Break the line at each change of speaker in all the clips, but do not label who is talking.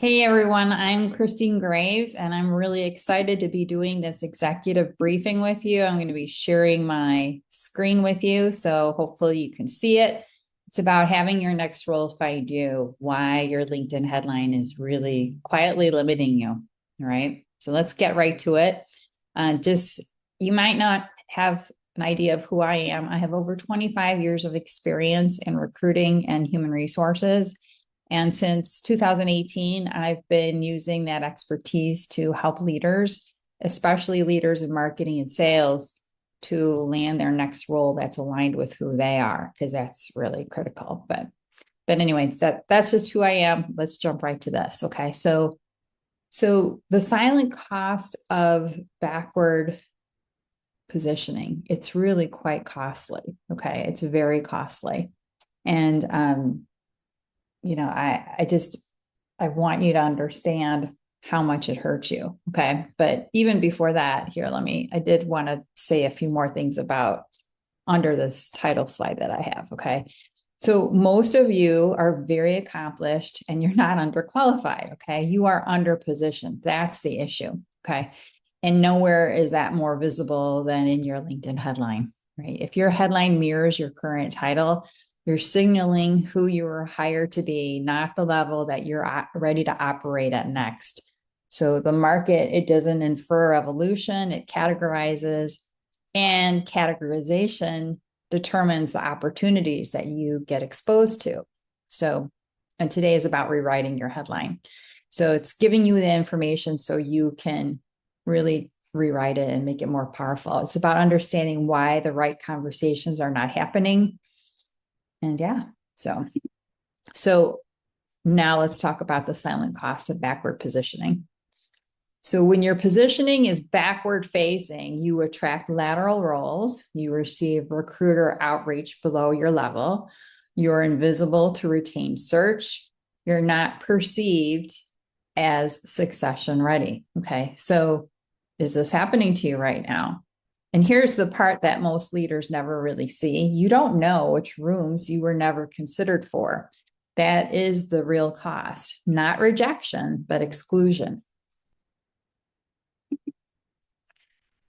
Hey everyone, I'm Christine Graves, and I'm really excited to be doing this executive briefing with you. I'm going to be sharing my screen with you, so hopefully you can see it. It's about having your next role find you, why your LinkedIn headline is really quietly limiting you. All right, so let's get right to it. Just you might not have an idea of who I am. I have over 25 years of experience in recruiting and human resources. And since 2018, I've been using that expertise to help leaders, especially leaders in marketing and sales, to land their next role that's aligned with who they are, because that's really critical. But anyways, that's just who I am. Let's jump right to this. Okay. So the silent cost of backward positioning, it's really quite costly. Okay. It's very costly. And I want you to understand how much it hurts you. Okay. But even before that, I did want to say a few more things about under this title slide that I have. Okay. So most of you are very accomplished and you're not underqualified. Okay. You are underpositioned. That's the issue. Okay. And nowhere is that more visible than in your LinkedIn headline, right? If your headline mirrors your current title, you're signaling who you were hired to be, not the level that you're ready to operate at next. So the market, it doesn't infer evolution, it categorizes, and categorization determines the opportunities that you get exposed to. So, and today is about rewriting your headline. So it's giving you the information so you can really rewrite it and make it more powerful. It's about understanding why the right conversations are not happening. And yeah, so now let's talk about the silent cost of backward positioning. So when your positioning is backward facing, you attract lateral roles, you receive recruiter outreach below your level, you're invisible to retained search, you're not perceived as succession ready. Okay, so is this happening to you right now? And here's the part that most leaders never really see. You don't know which rooms you were never considered for. That is the real cost, not rejection, but exclusion.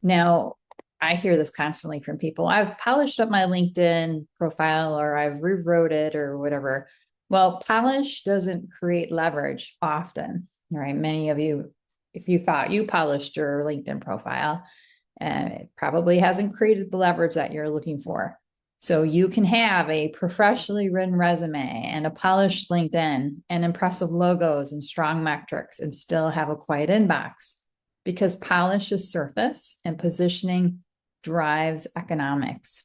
Now, I hear this constantly from people. I've polished up my LinkedIn profile or I've rewrote it or whatever. Well, polish doesn't create leverage often, right? Many of you, if you thought you polished your LinkedIn profile, it probably hasn't created the leverage that you're looking for. So you can have a professionally written resume and a polished LinkedIn and impressive logos and strong metrics and still have a quiet inbox because polish is surface and positioning drives economics.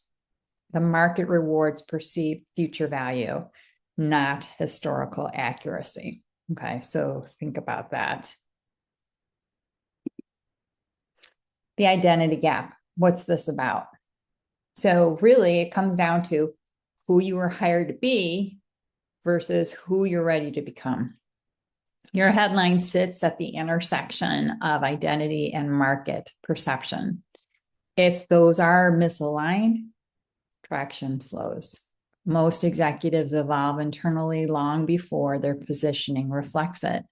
The market rewards perceived future value, not historical accuracy. Okay, so think about that. The identity gap. What's this about? So really it comes down to who you were hired to be versus who you're ready to become. Your headline sits at the intersection of identity and market perception. If those are misaligned, traction slows. Most executives evolve internally long before their positioning reflects it.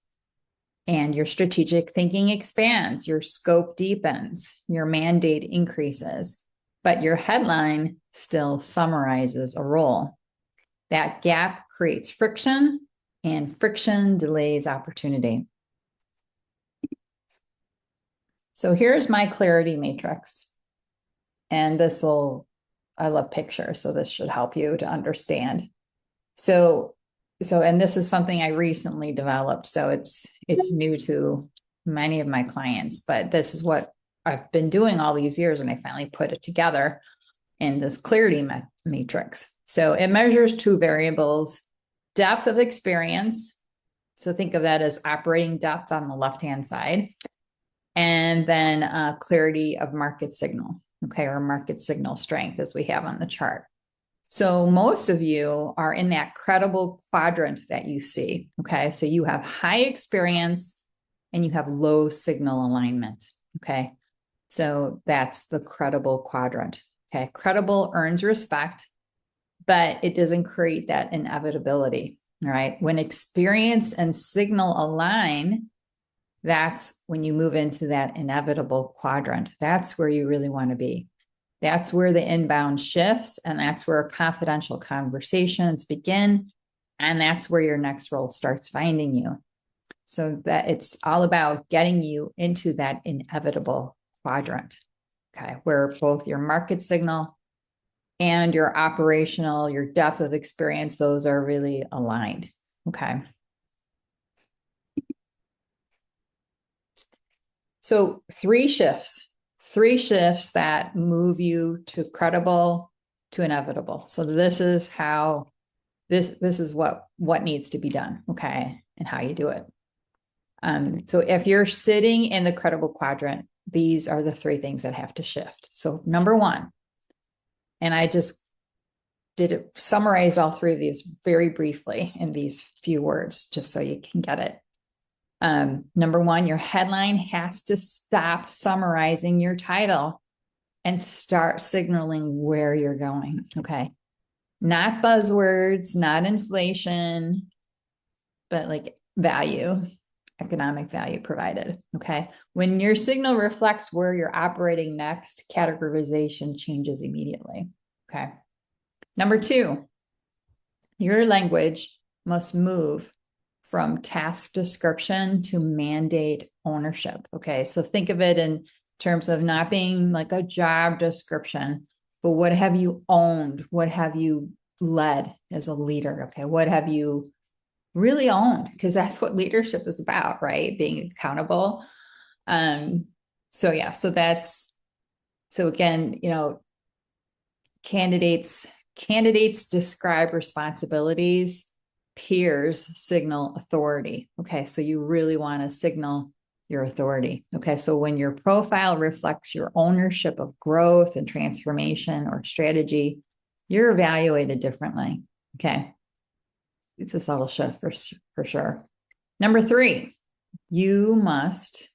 And your strategic thinking expands, your scope deepens, your mandate increases, but your headline still summarizes a role. That gap creates friction, and friction delays opportunity. So here's my clarity matrix. And I love pictures, so this should help you to understand. And this is something I recently developed, so it's new to many of my clients, but this is what I've been doing all these years, and I finally put it together in this clarity matrix. So it measures two variables: depth of experience. So think of that as operating depth on the left-hand side, and then clarity of market signal, okay, or market signal strength as we have on the chart. So most of you are in that credible quadrant that you see, okay? So you have high experience and you have low signal alignment, okay? So that's the credible quadrant, okay? Credible earns respect, but it doesn't create that inevitability. All right. When experience and signal align, that's when you move into that inevitable quadrant. That's where you really want to be. That's where the inbound shifts, and that's where confidential conversations begin. And that's where your next role starts finding you. So that it's all about getting you into that inevitable quadrant, okay, where both your market signal and your operational, your depth of experience, those are really aligned, okay? So three shifts that move you to credible to inevitable. So this is how, this is what needs to be done, okay, and how you do it. So if you're sitting in the credible quadrant, these are the three things that have to shift. So number one, and I just summarize all three of these very briefly in these few words, just so you can get it. Number one, your headline has to stop summarizing your title and start signaling where you're going. Okay. Not buzzwords, not inflation, but like value, economic value provided. Okay. When your signal reflects where you're operating next, categorization changes immediately. Okay. Number two, your language must move from task description to mandate ownership. Okay. So think of it in terms of not being like a job description, but what have you owned? What have you led as a leader? Okay. What have you really owned? Because that's what leadership is about, right? Being accountable. So yeah, so again, candidates describe responsibilities, peers signal authority. Okay, so you really want to signal your authority. Okay, so when your profile reflects your ownership of growth and transformation or strategy, you're evaluated differently. Okay, it's a subtle shift for sure. Number three, you must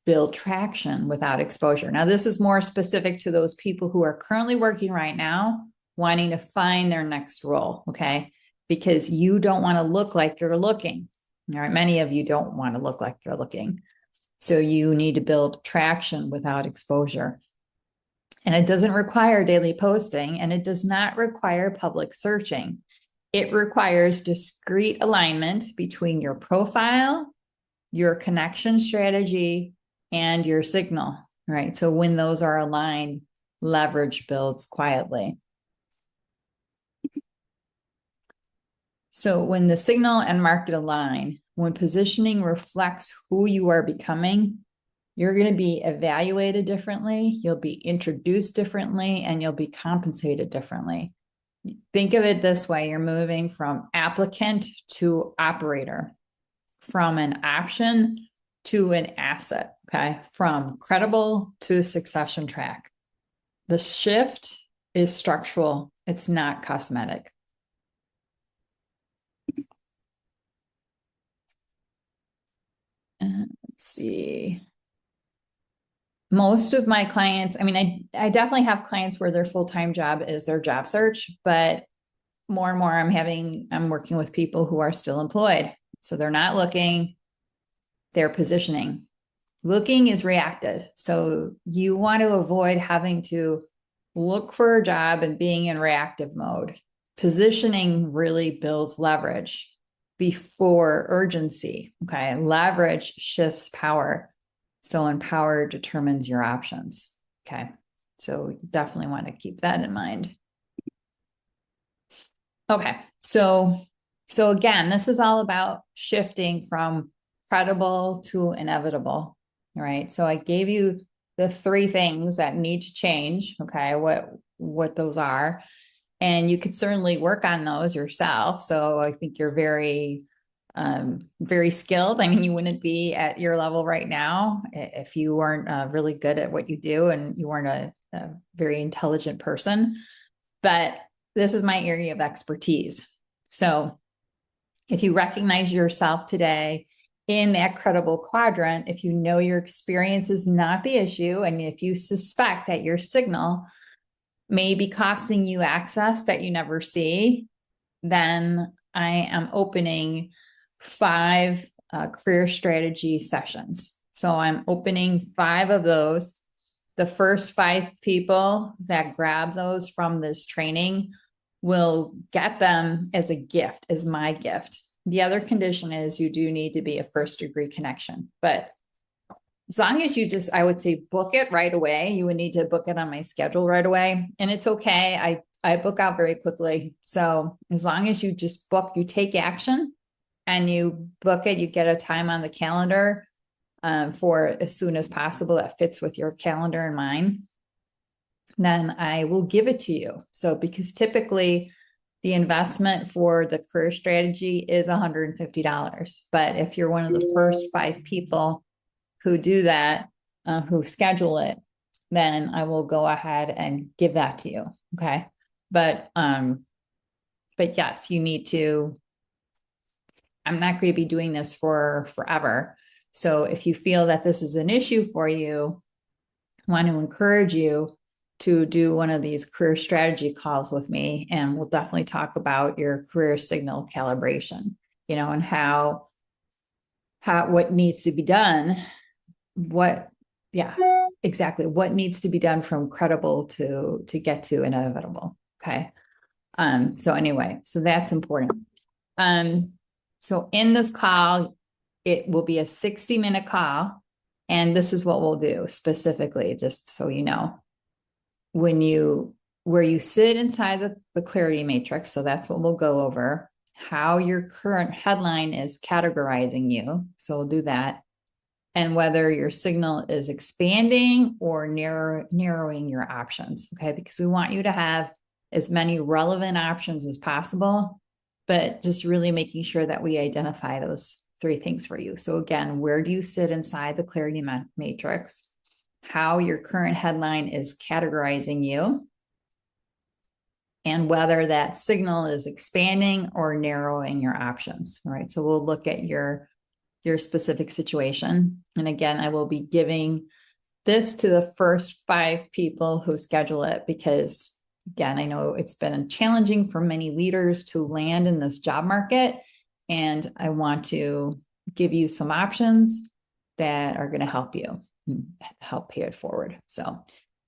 build traction without exposure. Now, this is more specific to those people who are currently working right now, wanting to find their next role, okay? Because you don't want to look like you're looking. All right, many of you don't want to look like you're looking. So you need to build traction without exposure. And it doesn't require daily posting, and it does not require public searching. It requires discrete alignment between your profile, your connection strategy, and your signal, right? So when those are aligned, leverage builds quietly. So when the signal and market align, when positioning reflects who you are becoming, you're going to be evaluated differently, you'll be introduced differently, and you'll be compensated differently. Think of it this way: you're moving from applicant to operator, from an option to an asset, okay? From credible to succession track. The shift is structural, it's not cosmetic. Let's see. Most of my clients, I mean, I definitely have clients where their full-time job is their job search, but more and more I'm working with people who are still employed. So they're not looking, they're positioning. Looking is reactive. So you want to avoid having to look for a job and being in reactive mode. Positioning really builds leverage before urgency. Okay. Leverage shifts power. So empower determines your options. Okay. So definitely want to keep that in mind. Okay. So again, this is all about shifting from credible to inevitable. All right. So I gave you the three things that need to change. Okay. What those are. And you could certainly work on those yourself. So I think you're very skilled. I mean, you wouldn't be at your level right now if you weren't really good at what you do and you weren't a very intelligent person. But this is my area of expertise. So if you recognize yourself today in that credible quadrant, if you know your experience is not the issue, and if you suspect that your signal may be costing you access that you never see, then I am opening 5 career strategy sessions. So I'm opening 5 of those. The first 5 people that grab those from this training will get them as a gift, as my gift. The other condition is you do need to be a first degree connection, but as long as you just, I would say, book it right away. You would need to book it on my schedule right away. And it's okay. I book out very quickly. So as long as you just book, you take action and you book it, you get a time on the calendar for as soon as possible that fits with your calendar and mine, then I will give it to you. So because typically the investment for the career strategy is $150. But if you're one of the first 5 people who do that, who schedule it, then I will go ahead and give that to you. Okay. But yes, you need to, I'm not going to be doing this for forever. So if you feel that this is an issue for you, I want to encourage you to do one of these career strategy calls with me. And we'll definitely talk about your career signal calibration, and how what needs to be done, exactly what needs to be done from credible to get to inevitable. Okay. So anyway, so that's important. So in this call, it will be a 60-minute call. And this is what we'll do specifically, just so you know, where you sit inside the clarity matrix. So that's what we'll go over, how your current headline is categorizing you. So we'll do that. And whether your signal is expanding or narrowing your options. Okay. Because we want you to have as many relevant options as possible, but just really making sure that we identify those 3 things for you. So again, where do you sit inside the clarity matrix? How your current headline is categorizing you, and whether that signal is expanding or narrowing your options. All right. So we'll look at your specific situation. And again, I will be giving this to the first 5 people who schedule it, because again, I know it's been challenging for many leaders to land in this job market. And I want to give you some options that are going to help you help pay it forward. So,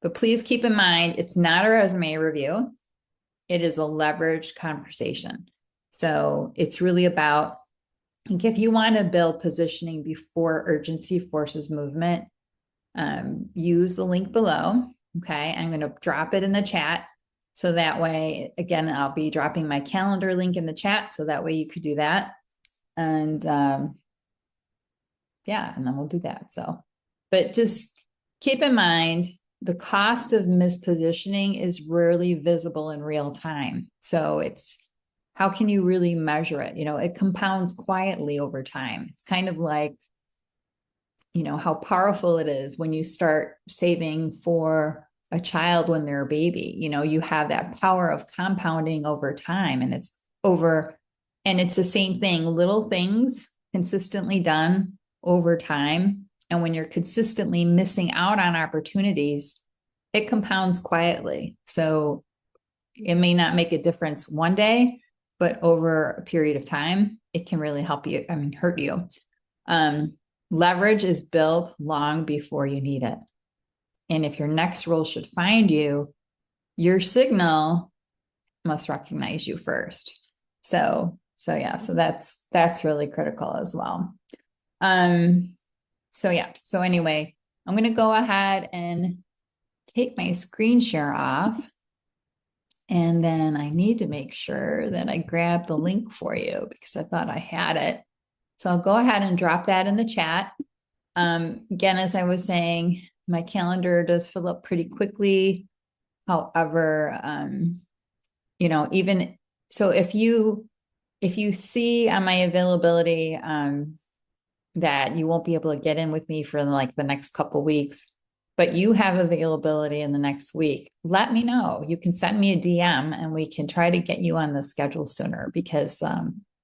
but please keep in mind, it's not a resume review. It is a leveraged conversation. So it's really about, if you want to build positioning before urgency forces movement, use the link below. Okay. I'm going to drop it in the chat. So that way, again, I'll be dropping my calendar link in the chat. So that way you could do that. And and then we'll do that. So, but just keep in mind, the cost of mispositioning is rarely visible in real time. So it's, how can you really measure it? It compounds quietly over time. It's kind of like, how powerful it is when you start saving for a child when they're a baby. You have that power of compounding over time, and it's the same thing, little things consistently done over time. And when you're consistently missing out on opportunities, it compounds quietly. So it may not make a difference one day, but over a period of time, it can really hurt you. Leverage is built long before you need it. And if your next role should find you, your signal must recognize you first. So that's really critical as well. So anyway, I'm going to go ahead and take my screen share off. And then I need to make sure that I grab the link for you, because I thought I had it. So I'll go ahead and drop that in the chat. Again, as I was saying, my calendar does fill up pretty quickly. However, even so, if you see on my availability that you won't be able to get in with me for like the next couple weeks, but you have availability in the next week, let me know. You can send me a DM and we can try to get you on the schedule sooner, because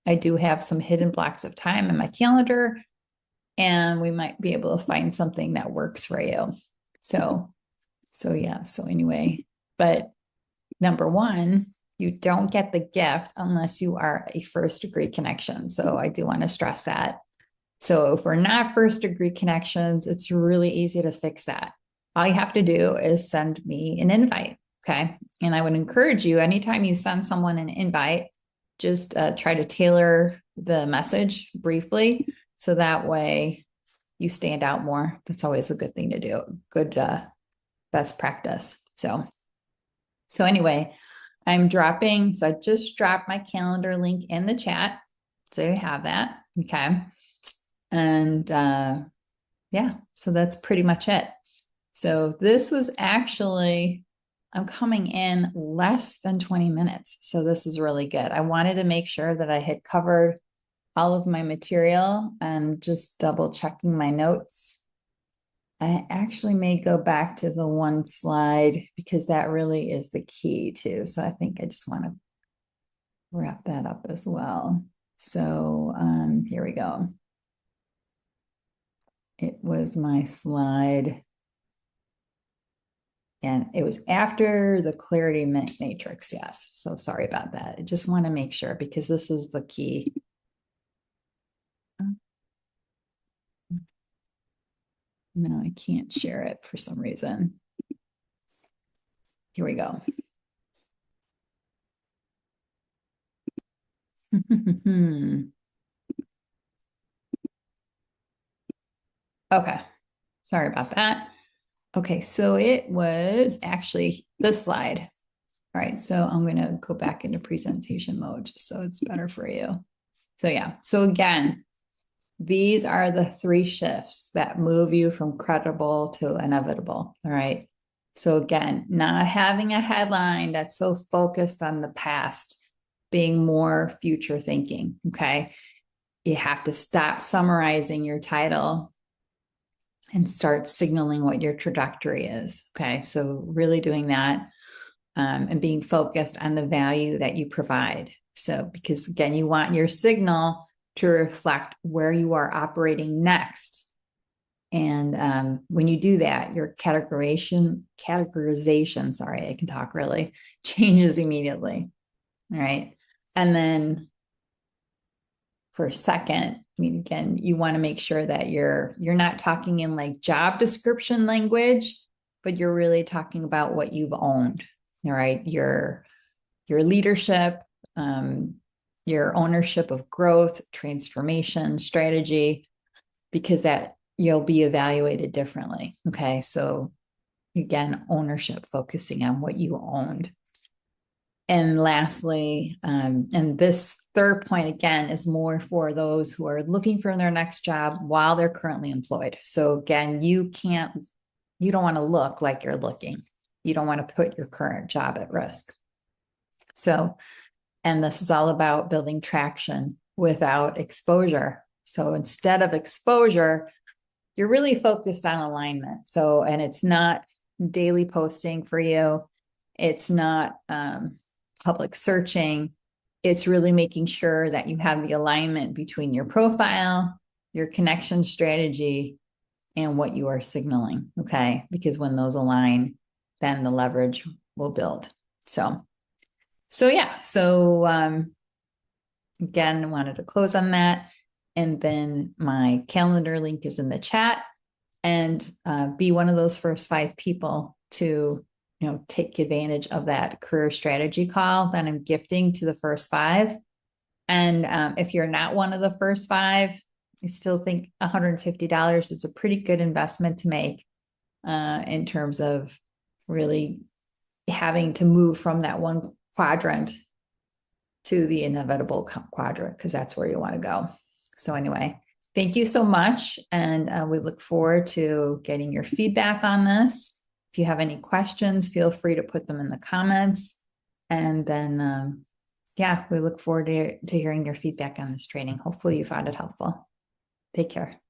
I do have some hidden blocks of time in my calendar, and we might be able to find something that works for you. So anyway, but number one, You don't get the gift unless you are a first degree connection. So I do want to stress that. So if we're not first degree connections, it's really easy to fix that. All you have to do is send me an invite. Okay. And I would encourage you, anytime you send someone an invite, just try to tailor the message briefly. So that way you stand out more. That's always a good thing to do. Good best practice. So anyway, so I just dropped my calendar link in the chat. So you have that. Okay. And yeah, so that's pretty much it. So this was actually, I'm coming in less than 20 minutes. So this is really good. I wanted to make sure that I had covered all of my material and just double checking my notes. I actually may go back to the one slide because that really is the key too. So I think I just want to wrap that up as well. So here we go. It was my slide. And it was after the clarity matrix. Yes. So sorry about that. I just want to make sure because this is the key. No, I can't share it for some reason. Here we go. Okay. Sorry about that. Okay. So it was actually this slide. All right. So I'm going to go back into presentation mode just so it's better for you. So yeah. So again, these are the 3 shifts that move you from credible to inevitable. All right. So again, not having a headline that's so focused on the past, being more future thinking. Okay. You have to stop summarizing your title and start signaling what your trajectory is. Okay. So really doing that and being focused on the value that you provide. So, because again, you want your signal to reflect where you are operating next. And when you do that, your categorization, sorry, I can talk really, changes immediately. All right. And then for a second, I mean, again, you want to make sure that you're not talking in like job description language, but you're really talking about what you've owned. All right. Your leadership, your ownership of growth, transformation, strategy, because that you'll be evaluated differently. Okay. So again, ownership, focusing on what you owned. And lastly, and this third point again is more for those who are looking for their next job while they're currently employed. So again, you don't want to look like you're looking. You don't want to put your current job at risk. So, and this is all about building traction without exposure. So instead of exposure, you're really focused on alignment. So, and it's not daily posting for you. It's not public searching. It's really making sure that you have the alignment between your profile, your connection strategy, and what you are signaling. Okay. Because when those align, then the leverage will build. So yeah. So again, I wanted to close on that. And then my calendar link is in the chat. And be one of those first 5 people to take advantage of that career strategy call that I'm gifting to the first 5. And if you're not one of the first 5, I still think $150 is a pretty good investment to make in terms of really having to move from that one quadrant to the inevitable quadrant, because that's where you want to go. So anyway, thank you so much. And we look forward to getting your feedback on this. If you have any questions, feel free to put them in the comments. And then, yeah, we look forward to hearing your feedback on this training. Hopefully you found it helpful. Take care.